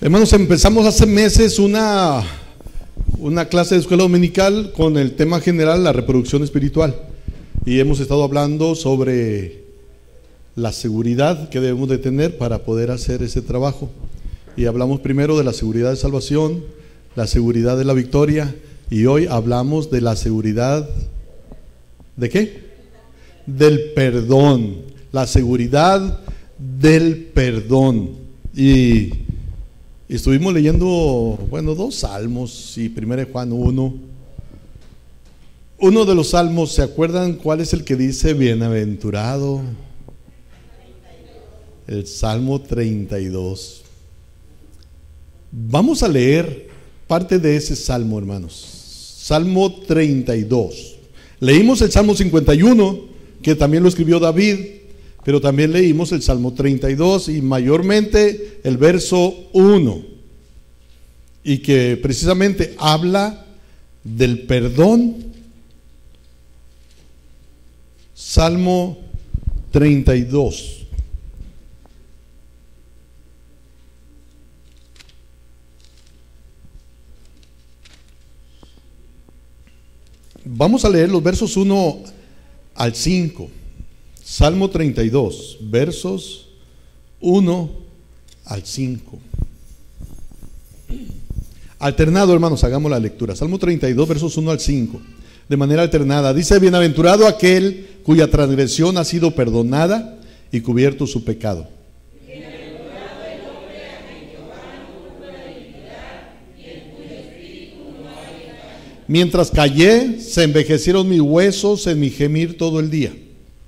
Hermanos, empezamos hace meses una clase de escuela dominical con el tema general, la reproducción espiritual. Y hemos estado hablando sobre la seguridad que debemos de tener para poder hacer ese trabajo. Y hablamos primero de la seguridad de salvación, la seguridad de la victoria, y hoy hablamos de la seguridad ¿de qué? Del perdón, la seguridad del perdón. Y estuvimos leyendo, dos salmos y 1 Juan 1. Uno de los salmos, ¿se acuerdan cuál es el que dice bienaventurado? El Salmo 32. Vamos a leer parte de ese salmo, hermanos. Salmo 32. Leímos el Salmo 51, que también lo escribió David, pero también leímos el Salmo 32 y mayormente el verso 1, y que precisamente habla del perdón. Salmo 32. Vamos a leer los versos 1 al 5. Salmo 32, versos 1 al 5. Alternado, hermanos, hagamos la lectura. Salmo 32, versos 1 al 5. De manera alternada. Dice: bienaventurado aquel cuya transgresión ha sido perdonada y cubierto su pecado. Bienaventurado el hombre a quien Jehová no culpa la iniquidad y en cuyo espíritu no hay engaño. Mientras callé, se envejecieron mis huesos en mi gemir todo el día.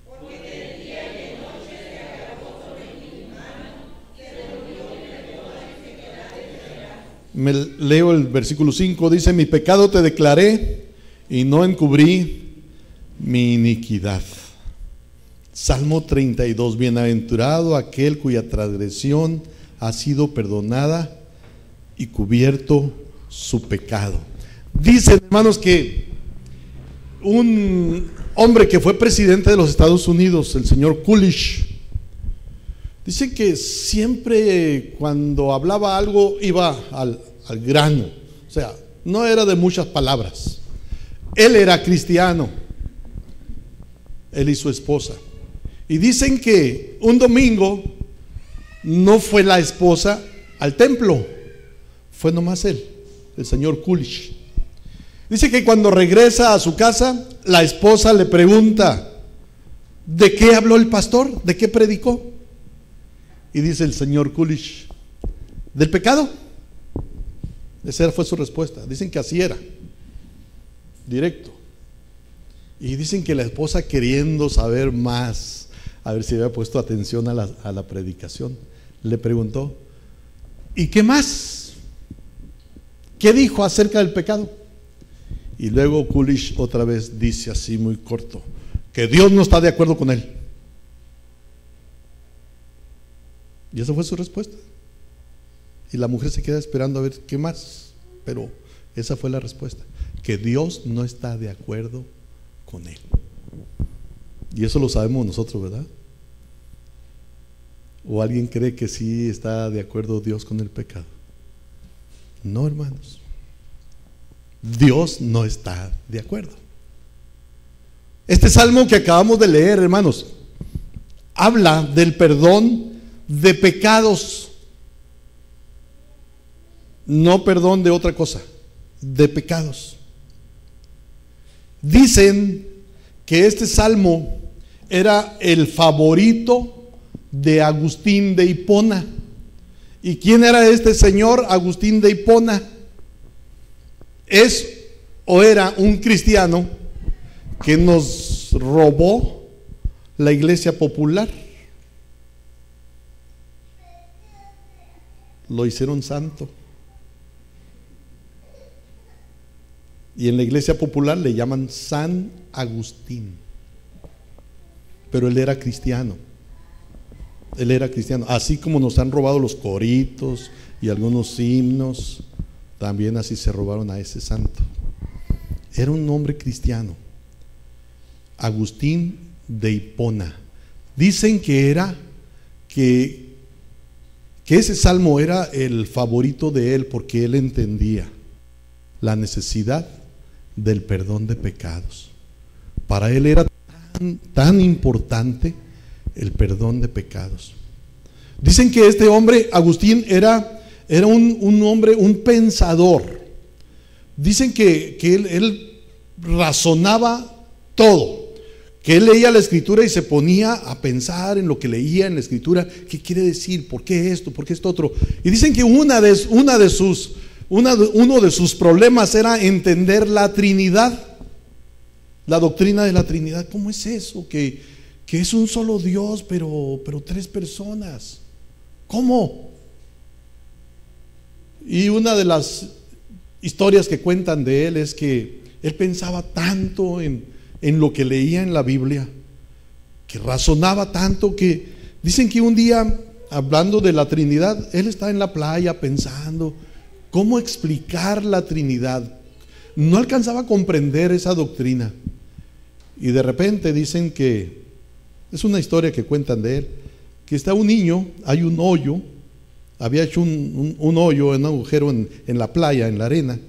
Porque de día y de noche se agravó sobre mi mano, se volvió de toda sequedad de tierra. Leo el versículo 5, dice: mi pecado te declaré y no encubrí mi iniquidad. Salmo 32, bienaventurado aquel cuya transgresión ha sido perdonada y cubierto su pecado. Dicen, hermanos, que un hombre que fue presidente de los Estados Unidos, el señor Coolidge, dice que siempre cuando hablaba algo iba al grano, o sea, no era de muchas palabras. Él era cristiano, él y su esposa. Y dicen que un domingo no fue la esposa al templo, fue nomás él, el señor Coolidge. Dice que cuando regresa a su casa, la esposa le pregunta: ¿de qué habló el pastor? ¿De qué predicó? Y dice el señor Coolidge: del pecado. Esa fue su respuesta. Dicen que así era, directo. Y dicen que la esposa, queriendo saber más, a ver si había puesto atención a la predicación, le preguntó: ¿y qué más? ¿Qué dijo acerca del pecado? Y luego Coolidge otra vez dice así muy corto, que Dios no está de acuerdo con él. Y esa fue su respuesta. Y la mujer se queda esperando a ver qué más, pero esa fue la respuesta, que Dios no está de acuerdo con él. Y eso lo sabemos nosotros, ¿verdad? ¿O alguien cree que sí está de acuerdo Dios con el pecado? No, hermanos. Dios no está de acuerdo. Este salmo que acabamos de leer, hermanos, habla del perdón de pecados. No perdón de otra cosa, de pecados. Dicen que este salmo era el favorito de Agustín de Hipona. ¿Y quién era este señor Agustín de Hipona? Es o era un cristiano que nos robó la iglesia popular. Lo hicieron santo. Y en la iglesia popular le llaman San Agustín. Pero él era cristiano. Él era cristiano. Así como nos han robado los coritos y algunos himnos, también así se robaron a ese santo. Era un hombre cristiano, Agustín de Hipona. Dicen que que ese salmo era el favorito de él porque él entendía la necesidad del perdón de pecados. Para él era tan importante el perdón de pecados. Dicen que este hombre, Agustín, era un hombre, un pensador. Dicen que él razonaba todo, que él leía la escritura y se ponía a pensar en lo que leía en la escritura. ¿Qué quiere decir? ¿Por qué esto? ¿Por qué esto otro? Y dicen que uno de sus problemas era entender la Trinidad, la doctrina de la Trinidad. ¿Cómo es eso? Que es un solo Dios, pero tres personas. ¿Cómo? Y una de las historias que cuentan de él es que él pensaba tanto en lo que leía en la Biblia, que razonaba tanto, que dicen que un día, hablando de la Trinidad, él está en la playa pensando cómo explicar la Trinidad. No alcanzaba a comprender esa doctrina. Y de repente dicen que, es una historia que cuentan de él, que está un niño, hay un hoyo, había hecho un hoyo, un agujero en la playa, en la arena,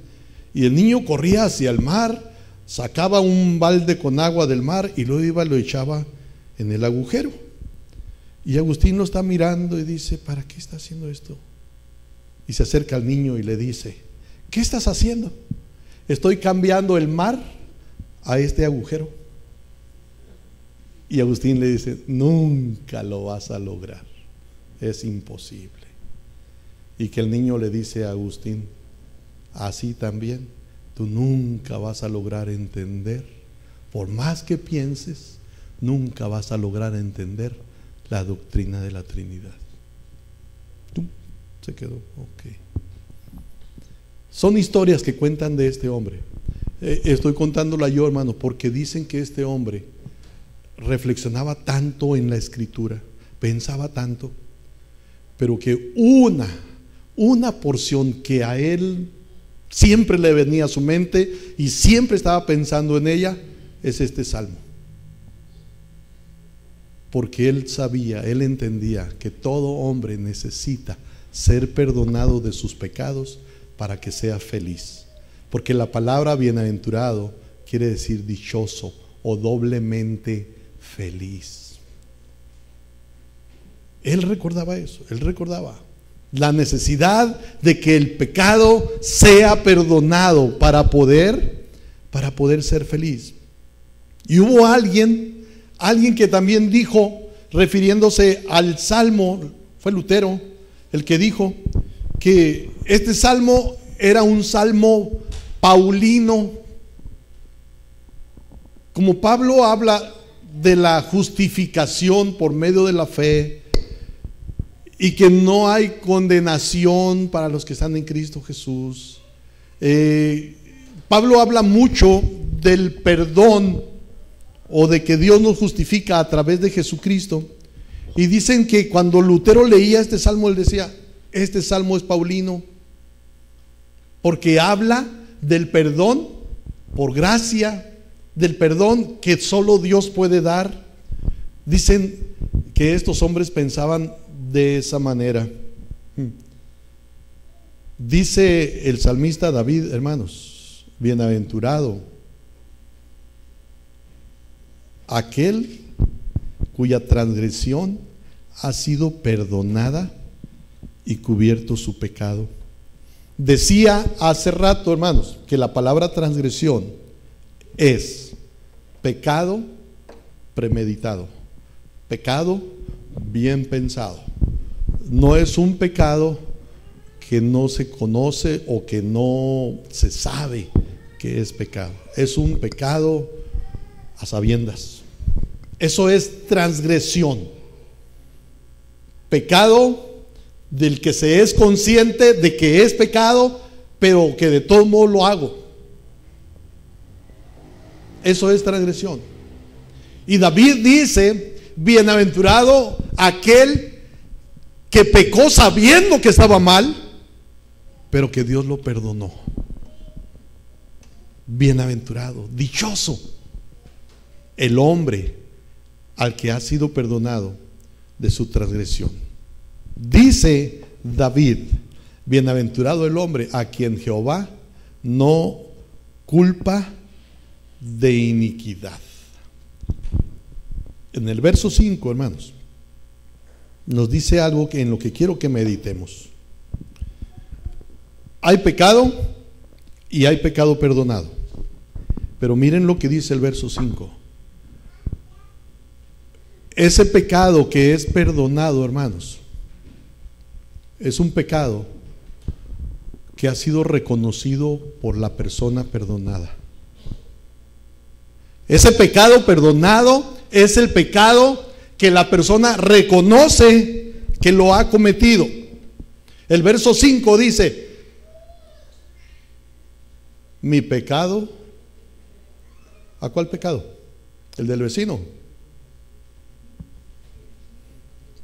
y el niño corría hacia el mar, sacaba un balde con agua del mar y luego iba y lo echaba en el agujero. Y Agustín lo está mirando y dice: ¿para qué está haciendo esto? Y se acerca al niño y le dice: ¿qué estás haciendo? Estoy cambiando el mar a este agujero. Y Agustín le dice: nunca lo vas a lograr, es imposible. Y que el niño le dice a Agustín: así también tú nunca vas a lograr entender, por más que pienses, nunca vas a lograr entender la doctrina de la Trinidad. Se quedó, ok. Son historias que cuentan de este hombre. Estoy contándola yo, hermano, porque dicen que este hombre reflexionaba tanto en la escritura, pensaba tanto, pero que una porción que a él siempre le venía a su mente y siempre estaba pensando en ella, es este salmo. Porque él sabía, él entendía que todo hombre necesita ser perdonado de sus pecados para que sea feliz. Porque la palabra bienaventurado quiere decir dichoso o doblemente feliz. Él recordaba eso, él recordaba la necesidad de que el pecado sea perdonado para poder ser feliz. Y hubo alguien que también dijo, refiriéndose al salmo, fue Lutero el que dijo que este salmo era un salmo paulino. Como Pablo habla de la justificación por medio de la fe y que no hay condenación para los que están en Cristo Jesús, Pablo habla mucho del perdón o de que Dios nos justifica a través de Jesucristo. Y dicen que cuando Lutero leía este salmo, él decía: este salmo es paulino, porque habla del perdón por gracia, del perdón que solo Dios puede dar. Dicen que estos hombres pensaban de esa manera. Dice el salmista David, hermanos: bienaventurado aquel cuya transgresión ha sido perdonada y cubierto su pecado. Decía hace rato, hermanos, que la palabra transgresión es pecado premeditado, pecado bien pensado. No es un pecado que no se conoce o que no se sabe que es pecado. Es un pecado a sabiendas. Eso es transgresión. Pecado del que se es consciente de que es pecado, pero que de todo modo lo hago. Eso es transgresión. Y David dice: bienaventurado aquel que pecó sabiendo que estaba mal, pero que Dios lo perdonó. Bienaventurado, dichoso el hombre al que ha sido perdonado de su transgresión. Dice David: bienaventurado el hombre a quien Jehová no culpa de iniquidad. En el verso 5, hermanos, nos dice algo en lo que quiero que meditemos. Hay pecado y hay pecado perdonado. Pero miren lo que dice el verso 5. Ese pecado que es perdonado, hermanos, es un pecado que ha sido reconocido por la persona perdonada. Ese pecado perdonado es el pecado que la persona reconoce que lo ha cometido. El verso 5 dice: mi pecado. ¿A cuál pecado? El del vecino,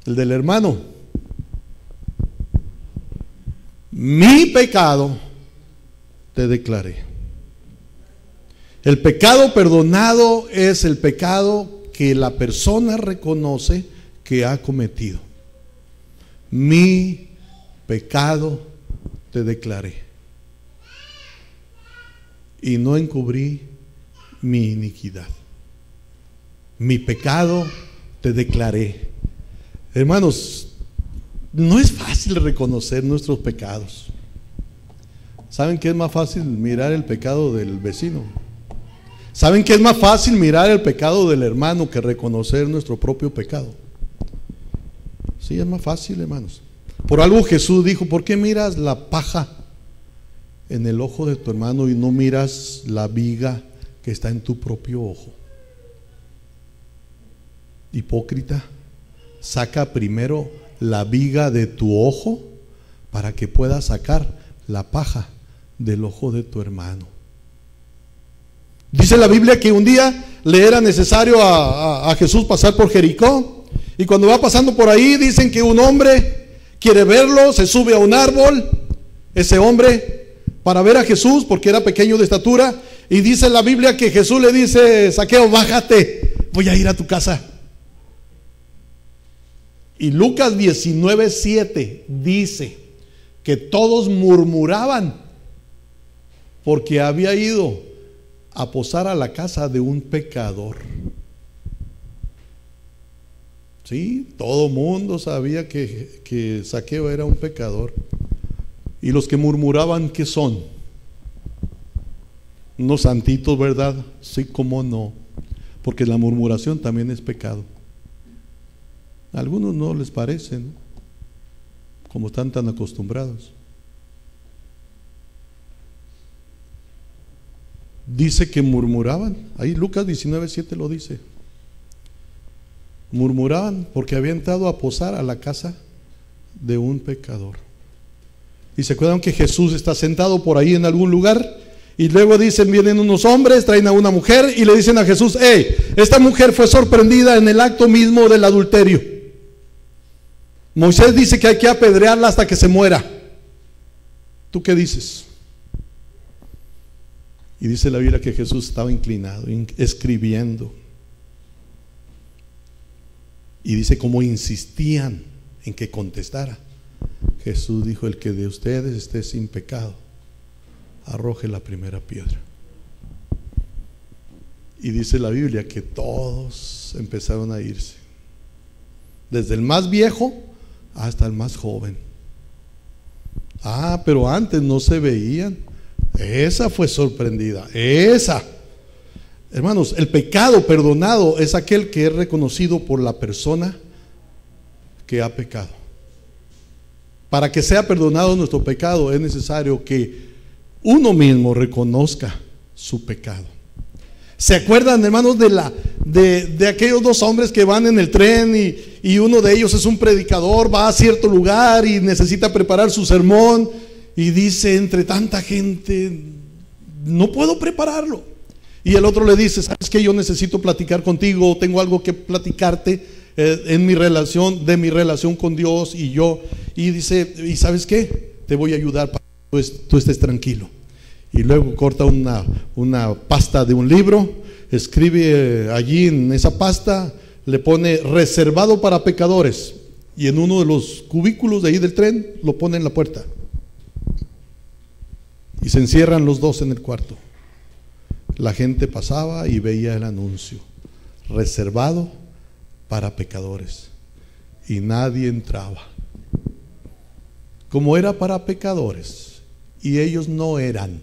el del hermano. Mi pecado te declaré. El pecado perdonado es el pecado que la persona reconoce que ha cometido. Mi pecado te declaré, y no encubrí mi iniquidad. Mi pecado te declaré. Hermanos, no es fácil reconocer nuestros pecados. ¿Saben qué es más fácil? Mirar el pecado del vecino. ¿Saben qué es más fácil? Mirar el pecado del hermano que reconocer nuestro propio pecado. Sí, es más fácil, hermanos. Por algo Jesús dijo: ¿por qué miras la paja en el ojo de tu hermano y no miras la viga que está en tu propio ojo? Hipócrita, saca primero la viga de tu ojo para que puedas sacar la paja del ojo de tu hermano. Dice la Biblia que un día le era necesario a Jesús pasar por Jericó, y cuando va pasando por ahí dicen que un hombre quiere verlo, se sube a un árbol, ese hombre, para ver a Jesús porque era pequeño de estatura, y dice la Biblia que Jesús le dice: Zaqueo, bájate, voy a ir a tu casa. Y Lucas 19:7 dice que todos murmuraban porque había ido a posar a la casa de un pecador. Sí, todo mundo sabía que Zaqueo era un pecador. Y los que murmuraban, ¿qué son? Unos santitos, ¿verdad? Sí, cómo no, porque la murmuración también es pecado. A algunos no les parece, ¿no? Como están tan acostumbrados. Dice que murmuraban. Ahí Lucas 19:7 lo dice. Murmuraban porque había entrado a posar a la casa de un pecador. Y se acuerdan que Jesús está sentado por ahí en algún lugar, y luego dicen, vienen unos hombres, traen a una mujer y le dicen a Jesús: esta mujer fue sorprendida en el acto mismo del adulterio. Moisés dice que hay que apedrearla hasta que se muera. ¿Tú qué dices? Y dice la Biblia que Jesús estaba inclinado, escribiendo. Y dice, como insistían en que contestara, Jesús dijo: el que de ustedes esté sin pecado, arroje la primera piedra. Y dice la Biblia que todos empezaron a irse, desde el más viejo hasta el más joven. Pero antes no se veían. Esa fue sorprendida. Hermanos, el pecado perdonado es aquel que es reconocido por la persona que ha pecado. Para que sea perdonado nuestro pecado es necesario que uno mismo reconozca su pecado. ¿Se acuerdan, hermanos, de aquellos dos hombres que van en el tren y uno de ellos es un predicador, va a cierto lugar y necesita preparar su sermón, y dice, entre tanta gente no puedo prepararlo? Y el otro le dice: ¿sabes qué? Yo necesito platicar contigo, tengo algo que platicarte de mi relación con Dios y yo. Y dice: ¿y sabes qué? Te voy a ayudar para que tú estés tranquilo. Y luego corta una pasta de un libro, escribe allí en esa pasta, le pone reservado para pecadores, y en uno de los cubículos de ahí del tren lo pone en la puerta. Y se encierran los dos en el cuarto. La gente pasaba y veía el anuncio: reservado para pecadores. Y nadie entraba. Como era para pecadores y ellos no eran,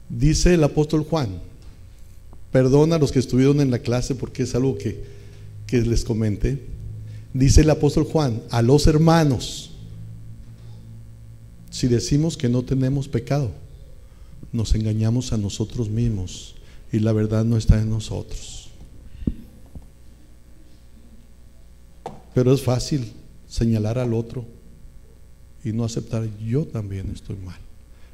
dice el apóstol Juan, perdona a los que estuvieron en la clase porque es algo que les comenté. Dice el apóstol Juan: a los hermanos, si decimos que no tenemos pecado, nos engañamos a nosotros mismos y la verdad no está en nosotros. Pero es fácil señalar al otro y no aceptar: yo también estoy mal,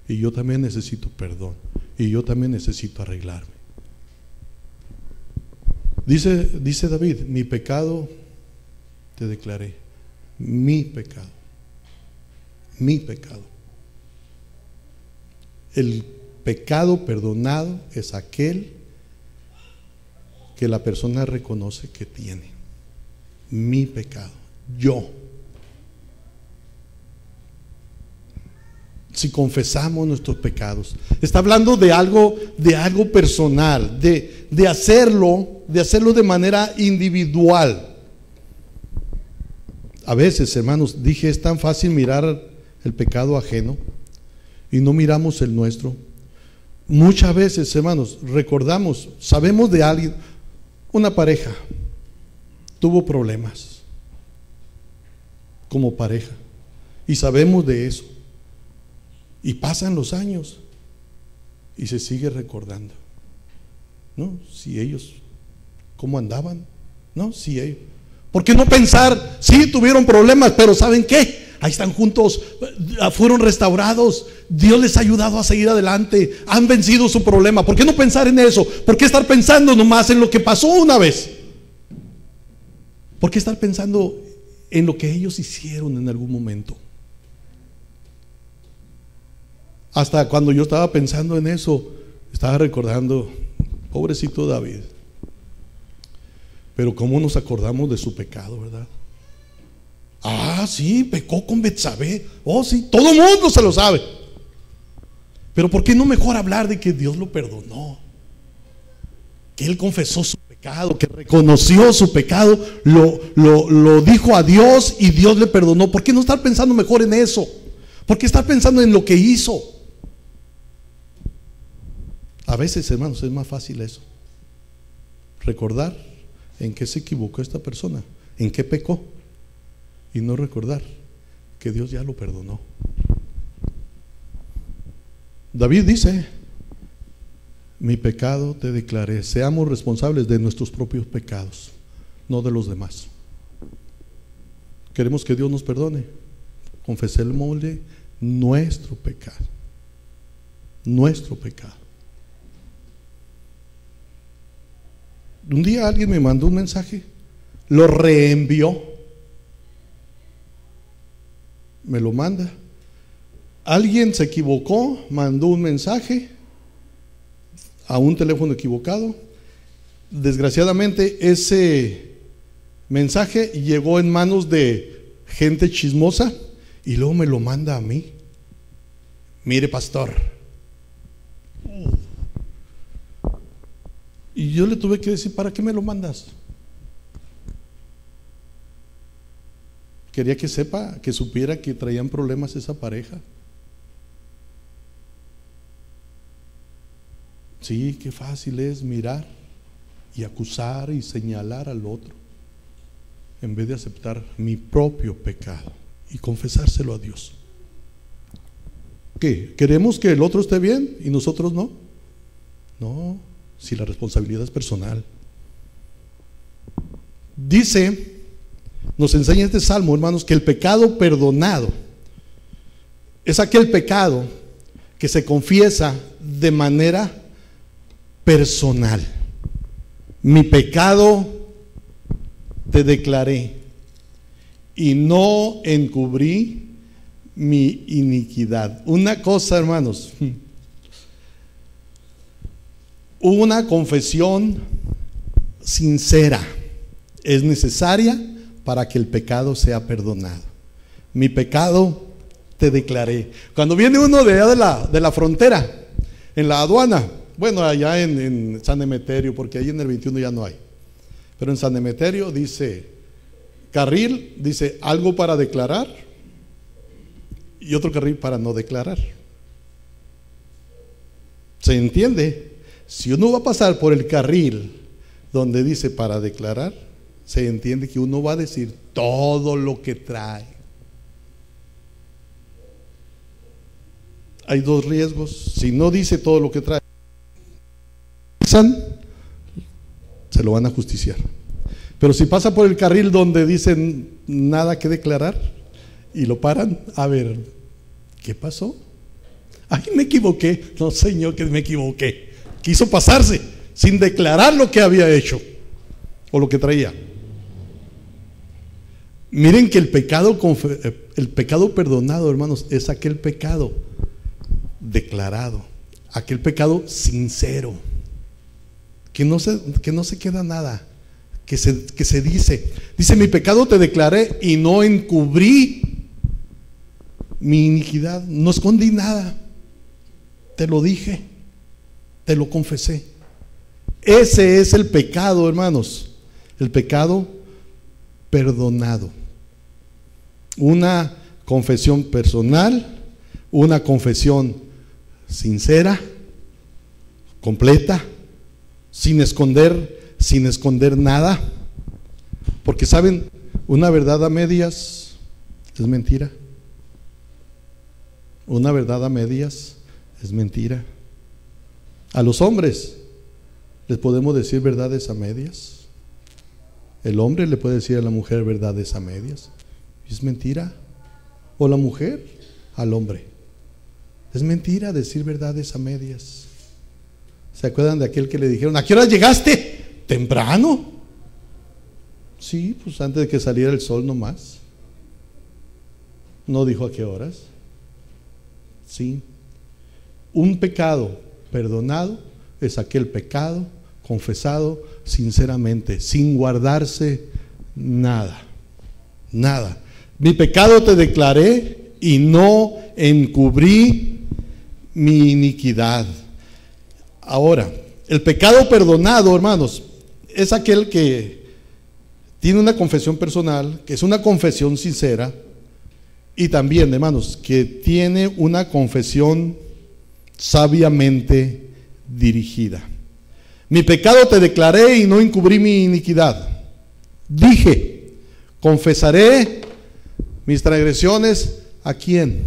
y yo también necesito perdón, y yo también necesito arreglarme. Dice David: mi pecado te declaré, mi pecado, mi pecado. El pecado perdonado es aquel que la persona reconoce que tiene. Mi pecado, yo. Si confesamos nuestros pecados, está hablando de algo personal, de hacerlo de manera individual. A veces, hermanos, dije, es tan fácil mirar el pecado ajeno y no miramos el nuestro. Muchas veces, hermanos, recordamos, sabemos de alguien, una pareja tuvo problemas como pareja y sabemos de eso, y pasan los años y se sigue recordando, ¿no? Si ellos, ¿cómo andaban? ¿No? Si ellos, ¿por qué no pensar? Sí, tuvieron problemas, pero ¿saben qué? Ahí están juntos, fueron restaurados, Dios les ha ayudado a seguir adelante, han vencido su problema. ¿Por qué no pensar en eso? ¿Por qué estar pensando nomás en lo que pasó una vez? ¿Por qué estar pensando en lo que ellos hicieron en algún momento? Hasta cuando yo estaba pensando en eso, estaba recordando, pobrecito David. Pero cómo nos acordamos de su pecado, ¿verdad? Ah, sí, pecó con Betsabé. Oh, sí, todo el mundo se lo sabe. Pero ¿por qué no mejor hablar de que Dios lo perdonó? Que él confesó su pecado, que reconoció su pecado, lo dijo a Dios y Dios le perdonó. ¿Por qué no estar pensando mejor en eso? ¿Por qué estar pensando en lo que hizo? A veces, hermanos, es más fácil eso. Recordar en qué se equivocó esta persona, en qué pecó, y no recordar que Dios ya lo perdonó. David dice: mi pecado te declaré. Seamos responsables de nuestros propios pecados, no de los demás. Queremos que Dios nos perdone, confesémosle nuestro pecado, nuestro pecado. Un día alguien me mandó un mensaje, lo reenvió, me lo manda. Alguien se equivocó, mandó un mensaje a un teléfono equivocado. Desgraciadamente ese mensaje llegó en manos de gente chismosa y luego me lo manda a mí. Mire, pastor. Y yo le tuve que decir: ¿para qué me lo mandas? Quería que sepa, que supiera que traían problemas esa pareja. Sí, qué fácil es mirar y acusar y señalar al otro, en vez de aceptar mi propio pecado y confesárselo a Dios. ¿Qué? ¿Queremos que el otro esté bien y nosotros no? No, si la responsabilidad es personal. Dice, nos enseña este salmo, hermanos, que el pecado perdonado es aquel pecado que se confiesa de manera personal. Mi pecado te declaré y no encubrí mi iniquidad. Una cosa, hermanos, una confesión sincera es necesaria para que el pecado sea perdonado. Mi pecado te declaré. Cuando viene uno de allá de la frontera, en la aduana, bueno, allá en San Emeterio, porque ahí en el 21 ya no hay, pero en San Emeterio dice carril, dice algo para declarar y otro carril para no declarar. ¿Se entiende? Si uno va a pasar por el carril donde dice para declarar, se entiende que uno va a decir todo lo que trae. Hay dos riesgos. Si no dice todo lo que trae, se lo van a justiciar. Pero si pasa por el carril donde dicen nada que declarar y lo paran, a ver, ¿qué pasó? Ay, me equivoqué. No, señor, que me equivoqué. Quiso pasarse sin declarar lo que había hecho o lo que traía. Miren que el pecado perdonado, hermanos, es aquel pecado declarado, aquel pecado sincero, que no se queda nada, que se dice, mi pecado te declaré y no encubrí mi iniquidad, no escondí nada, te lo dije, te lo confesé. Ese es el pecado, hermanos, el pecado perdonado. Una confesión personal, una confesión sincera, completa, sin esconder nada, porque saben, una verdad a medias es mentira. Una verdad a medias es mentira. A los hombres les podemos decir verdades a medias. El hombre le puede decir a la mujer verdades a medias. Es mentira. O la mujer al hombre. Es mentira decir verdades a medias. ¿Se acuerdan de aquel que le dijeron, ¿a qué hora llegaste? Temprano. Sí, pues antes de que saliera el sol nomás. No dijo a qué horas. Sí. Un pecado perdonado es aquel pecado confesado sinceramente, sin guardarse nada. Nada. Mi pecado te declaré y no encubrí mi iniquidad. Ahora, el pecado perdonado, hermanos, es aquel que tiene una confesión personal, que es una confesión sincera, y también, hermanos, que tiene una confesión sabiamente dirigida. Mi pecado te declaré y no encubrí mi iniquidad. Dije, confesaré mis transgresiones ¿a quién?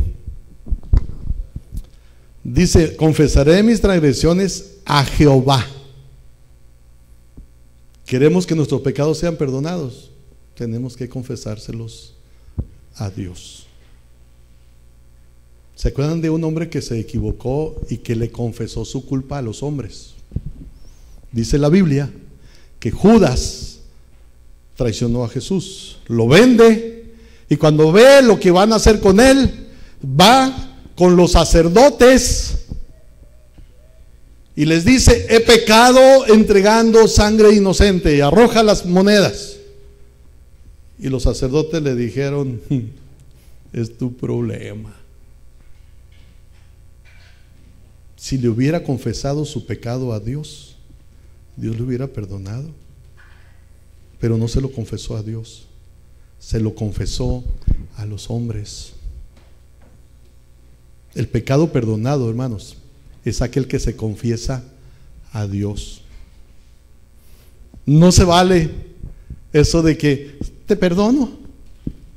Dice, confesaré mis transgresiones a Jehová. Queremos que nuestros pecados sean perdonados, tenemos que confesárselos a Dios. ¿Se acuerdan de un hombre que se equivocó y que le confesó su culpa a los hombres? Dice la Biblia que Judas traicionó a Jesús, lo vende, y cuando ve lo que van a hacer con él, va con los sacerdotes y les dice, he pecado entregando sangre inocente, y arroja las monedas. Y los sacerdotes le dijeron, es tu problema. Si le hubiera confesado su pecado a Dios, Dios le hubiera perdonado. Pero no se lo confesó a Dios, se lo confesó a los hombres. El pecado perdonado, hermanos, es aquel que se confiesa a Dios. No se vale eso de que te perdono.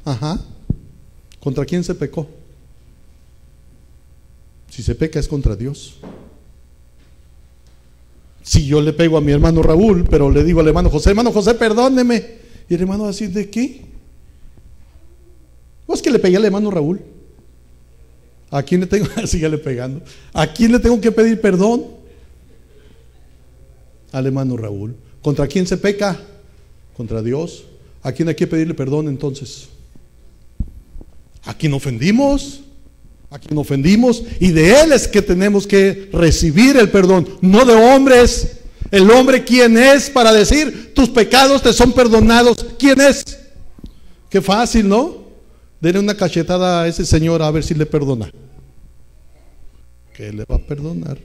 Ajá. ¿Contra quién se pecó? Si se peca es contra Dios. Si yo le pego a mi hermano Raúl, pero le digo al hermano José, perdóneme, y el hermano va a decir, ¿de qué? ¿O es que le pegué al hermano Raúl? ¿A quién le tengo? Sígale pegando. ¿A quién le tengo que pedir perdón? Al hermano Raúl. ¿Contra quién se peca? Contra Dios. ¿A quién hay que pedirle perdón entonces? ¿A quién ofendimos? ¿A quién ofendimos? Y de Él es que tenemos que recibir el perdón, no de hombres. El hombre, ¿quién es para decir tus pecados te son perdonados? ¿Quién es? Qué fácil, ¿no? Denle una cachetada a ese señor a ver si le perdona. ¿Qué le va a perdonar?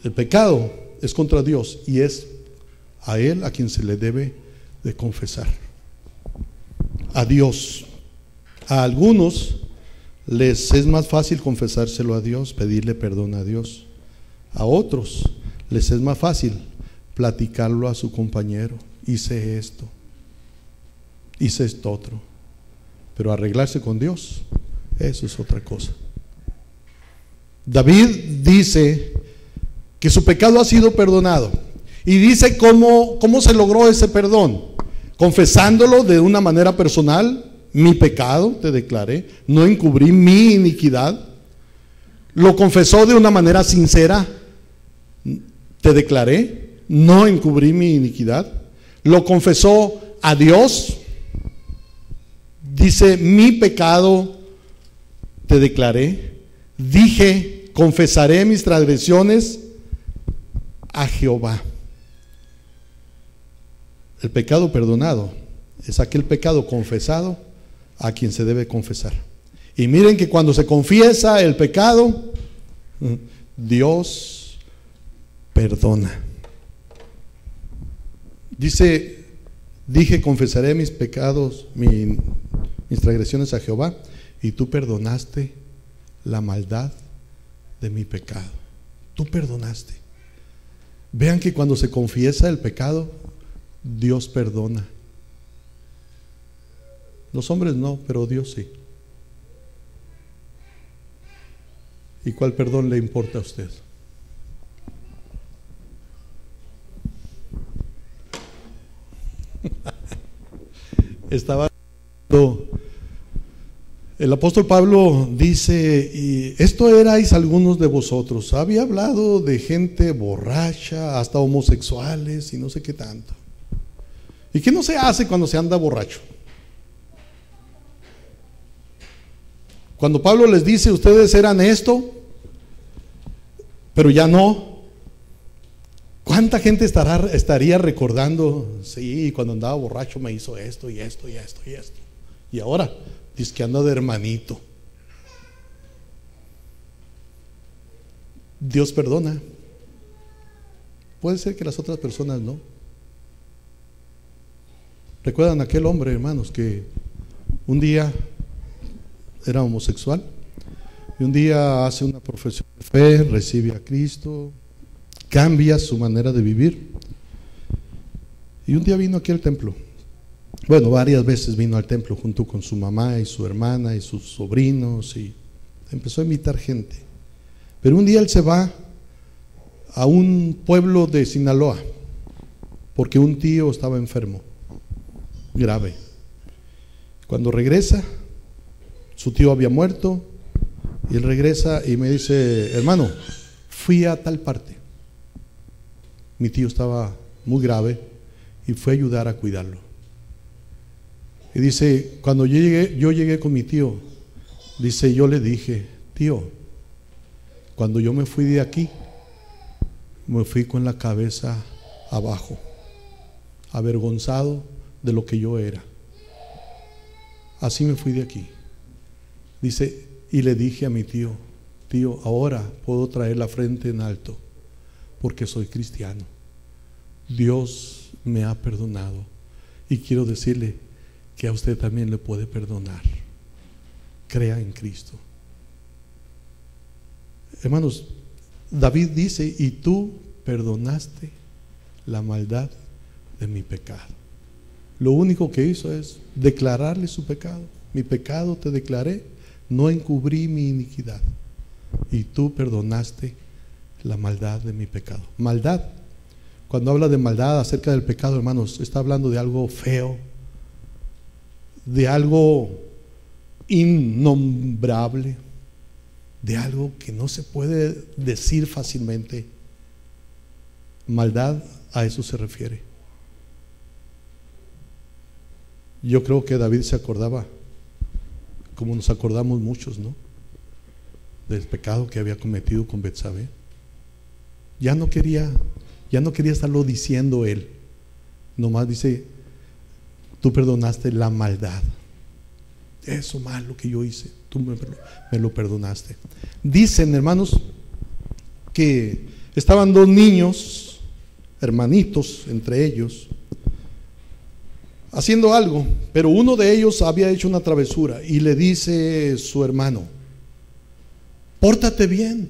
El pecado es contra Dios y es a Él a quien se le debe de confesar. A Dios. A algunos les es más fácil confesárselo a Dios, pedirle perdón a Dios. A otros les es más fácil platicarlo a su compañero. Hice esto, hice esto otro. Pero arreglarse con Dios, eso es otra cosa. David dice que su pecado ha sido perdonado. Y dice cómo se logró ese perdón. Confesándolo de una manera personal. Mi pecado te declaré, no encubrí mi iniquidad. Lo confesó de una manera sincera. Te declaré, no encubrí mi iniquidad. Lo confesó a Dios. Dice, mi pecado te declaré. Dije, confesaré mis transgresiones a Jehová. El pecado perdonado es aquel pecado confesado a quien se debe confesar. Y miren que cuando se confiesa el pecado, Dios perdona. Dice, dije, confesaré mis pecados, mis transgresiones a Jehová, y tú perdonaste la maldad de mi pecado. Tú perdonaste. Vean que cuando se confiesa el pecado, Dios perdona. Los hombres no, pero Dios sí. ¿Y cuál perdón le importa a usted? Estaba el apóstol Pablo dice, y esto erais algunos de vosotros. Había hablado de gente borracha, hasta homosexuales y no sé qué tanto. ¿Y qué no se hace cuando se anda borracho? Cuando Pablo les dice, ustedes eran esto, pero ya no. ¿Cuánta gente estaría recordando? Sí, cuando andaba borracho me hizo esto y esto y esto y esto. Y ahora dice que anda de hermanito. Dios perdona. Puede ser que las otras personas no. ¿Recuerdan aquel hombre, hermanos, que un día era homosexual y un día hace una profesión de fe, recibe a Cristo, cambia su manera de vivir, y un día vino aquí al templo? Bueno, varias veces vino al templo junto con su mamá y su hermana y sus sobrinos, y empezó a invitar gente. Pero un día él se va a un pueblo de Sinaloa porque un tío estaba enfermo, grave. Cuando regresa, su tío había muerto, y él regresa y me dice, hermano, fui a tal parte. Mi tío estaba muy grave y fue a ayudar a cuidarlo. Y dice, cuando yo llegué con mi tío, dice, yo le dije, tío, cuando yo me fui de aquí, me fui con la cabeza abajo, avergonzado de lo que yo era. Así me fui de aquí. Dice, y le dije a mi tío, tío, ahora puedo traer la frente en alto porque soy cristiano. Dios me ha perdonado y quiero decirle que a usted también le puede perdonar. Crea en Cristo. Hermanos, David dice, y tú perdonaste la maldad de mi pecado. Lo único que hizo es declararle su pecado. Mi pecado te declaré, no encubrí mi iniquidad, y tú perdonaste la maldad de mi pecado. Maldad, cuando habla de maldad acerca del pecado, hermanos, está hablando de algo feo, de algo innombrable, de algo que no se puede decir fácilmente. Maldad, a eso se refiere. Yo creo que David se acordaba, como nos acordamos muchos, ¿no? del pecado que había cometido con Betsabé. Ya no quería estarlo diciendo él. Nomás dice, tú perdonaste la maldad. Eso malo que yo hice, tú me lo perdonaste. Dicen, hermanos, que estaban dos niños, hermanitos entre ellos, haciendo algo, pero uno de ellos había hecho una travesura y le dice su hermano, pórtate bien,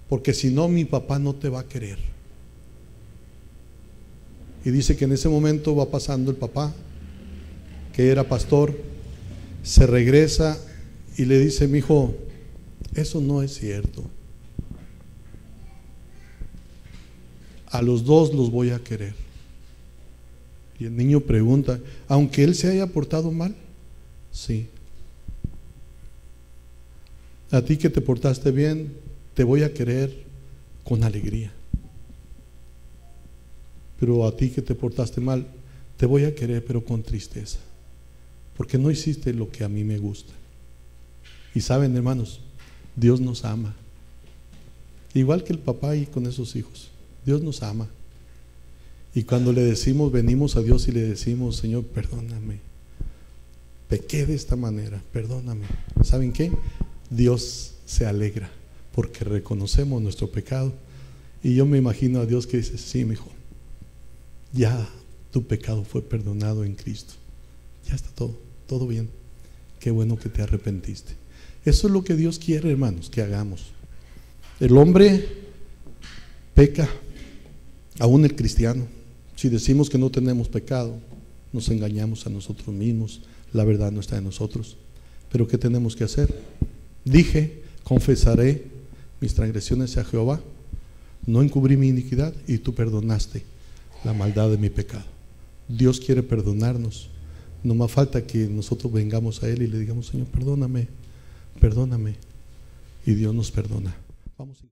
porque si no mi papá no te va a querer. Y dice que en ese momento va pasando el papá, que era pastor, se regresa y le dice, mi hijo, eso no es cierto. A los dos los voy a querer. Y el niño pregunta, aunque él se haya portado mal, sí. A ti que te portaste bien, te voy a querer con alegría. Pero a ti que te portaste mal, te voy a querer pero con tristeza, porque no hiciste lo que a mí me gusta. Y saben, hermanos, Dios nos ama, igual que el papá y con esos hijos. Dios nos ama. Y cuando le decimos, venimos a Dios y le decimos, Señor, perdóname, pequé de esta manera, perdóname. ¿Saben qué? Dios se alegra porque reconocemos nuestro pecado. Y yo me imagino a Dios que dice, sí, mi hijo, ya tu pecado fue perdonado en Cristo. Ya está todo bien. Qué bueno que te arrepentiste. Eso es lo que Dios quiere, hermanos, que hagamos. El hombre peca, aún el cristiano. Si decimos que no tenemos pecado, nos engañamos a nosotros mismos. La verdad no está en nosotros. Pero ¿qué tenemos que hacer? Dije, confesaré mis transgresiones a Jehová, no encubrí mi iniquidad y tú perdonaste la maldad de mi pecado. Dios quiere perdonarnos. No más falta que nosotros vengamos a Él y le digamos, Señor, perdóname, perdóname. Y Dios nos perdona. Vamos.